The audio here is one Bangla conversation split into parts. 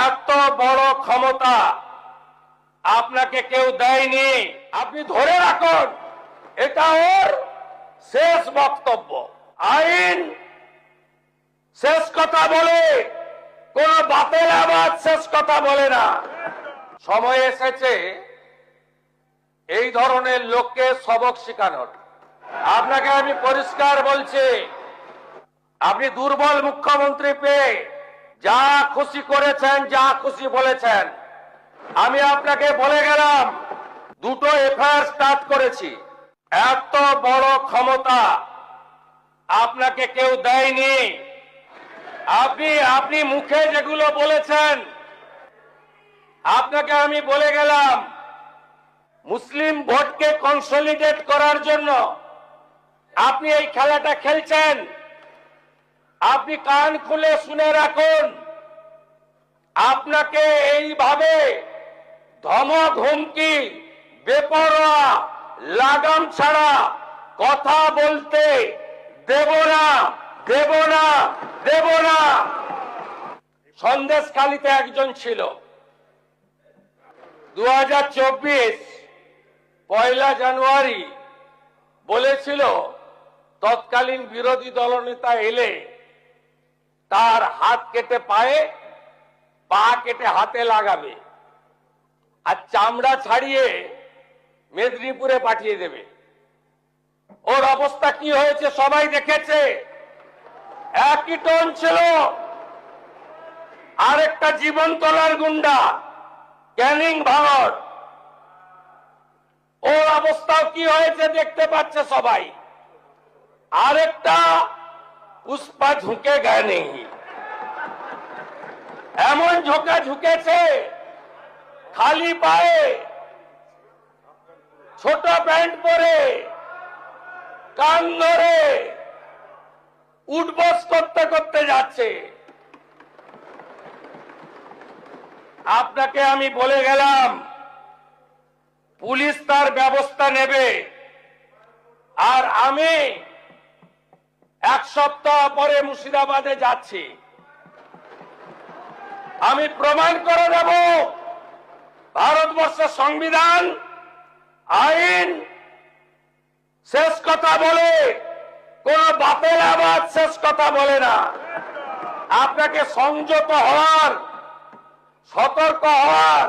এত বড় ক্ষমতা আপনাকে কেউ দেয়নি। আপনি ধরে রাখুন, এটা ওর শেষ বক্তব্য। আইন শেষ কথা বলে, কোন বাতিল আবাদ শেষ কথা বলে না। সময় এসেছে এই ধরনের লোককে সবক শেখানোর। আপনাকে আমি পরিষ্কার বলছি, আপনি দুর্বল মুখ্যমন্ত্রী পেয়ে যা খুশি করেছেন, যা খুশি বলেছেন। আমি আপনাকে বলে গেলাম, দুটো এফআইআর স্টার্ট করেছি। এত বড় ক্ষমতা আপনাকে কেউ দেয়নি। আপনি মুখে যেগুলো বলেছেন, আপনাকে আমি বলে গেলাম, মুসলিম ভোটকে কনসলিডেট করার জন্য আপনি এই খেলাটা খেলছেন। আপনি কান খুলে শুনে রাখুন, আপনাকে এইভাবে ধমক হুমকি, বেপরোয়া, লাগাম ছাড়া কথা বলতে দেব না, দেব না, দেব না। সন্দেশখালীতে একজন ছিল, 2024 পয়লা জানুয়ারি বলেছিল তৎকালীন বিরোধী দলনেতা এলে তার হাত কেটে পায়ে, পা কেটে হাতে লাগাবে আর চামড়া ছাড়িয়ে মেদিনীপুরে পাঠিয়ে দেবে। ওর অবস্থা কি হয়েছে সবাই দেখেছে। একই টোন ছিল। আরেকটা জীবনতলার গুন্ডা ক্যানিং ভাঙড়, ওর অবস্থাও কি হয়েছে দেখতে পাচ্ছে সবাই। আরেকটা পুষ্পা ঝুঁকে গায়ে নেই, এমন ঝোঁকা ঝুঁকেছে, খালি পায়ে, ছোট প্যান্ট পরে, কান ধরে উঠবস করতে করতে যাচ্ছে। আপনাকে আমি বলে গেলাম, পুলিশ তার ব্যবস্থা নেবে। আর আমি এক সপ্তাহ পরে মুর্শিদাবাদে যাচ্ছি। আমি প্রমাণ করে দেব ভারতবর্ষের সংবিধান, আইন শেষ কথা বলে, কোন বাতিল আবাদ শেষ কথা বলে না। আপনাকে সংযত হওয়ার, সতর্ক হওয়ার,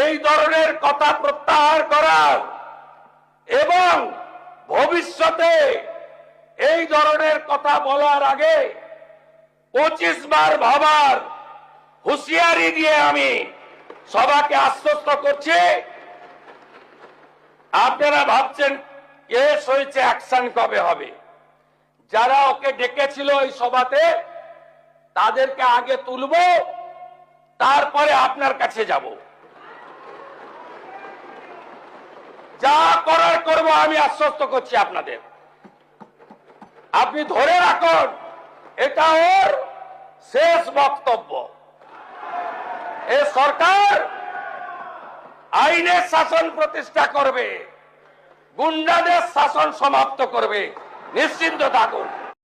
এই ধরনের কথা প্রত্যাহার করার এবং ভবিষ্যতে এই ধরনের কথা বলার আগে 25 বার ভাবার হুঁশিয়ারি দিয়ে আমি সবাইকে আশ্বস্ত করছি। আপনারা ভাবছেন কেস হয়েছে, অ্যাকশন কবে হবে? যারা ওকে ডেকেছিল এই সভাতে তাদেরকে আগে তুলব, তারপরে আপনার কাছে যাব। যা করার করব, আমি আশ্বস্ত করছি আপনাদের। আপনি ধরে রাখুন, এটা ওর শেষ বক্তব্য। এ সরকার আইনের শাসন প্রতিষ্ঠা করবে, গুন্ডাদের শাসন সমাপ্ত করবে, নিশ্চিন্ত থাকুন।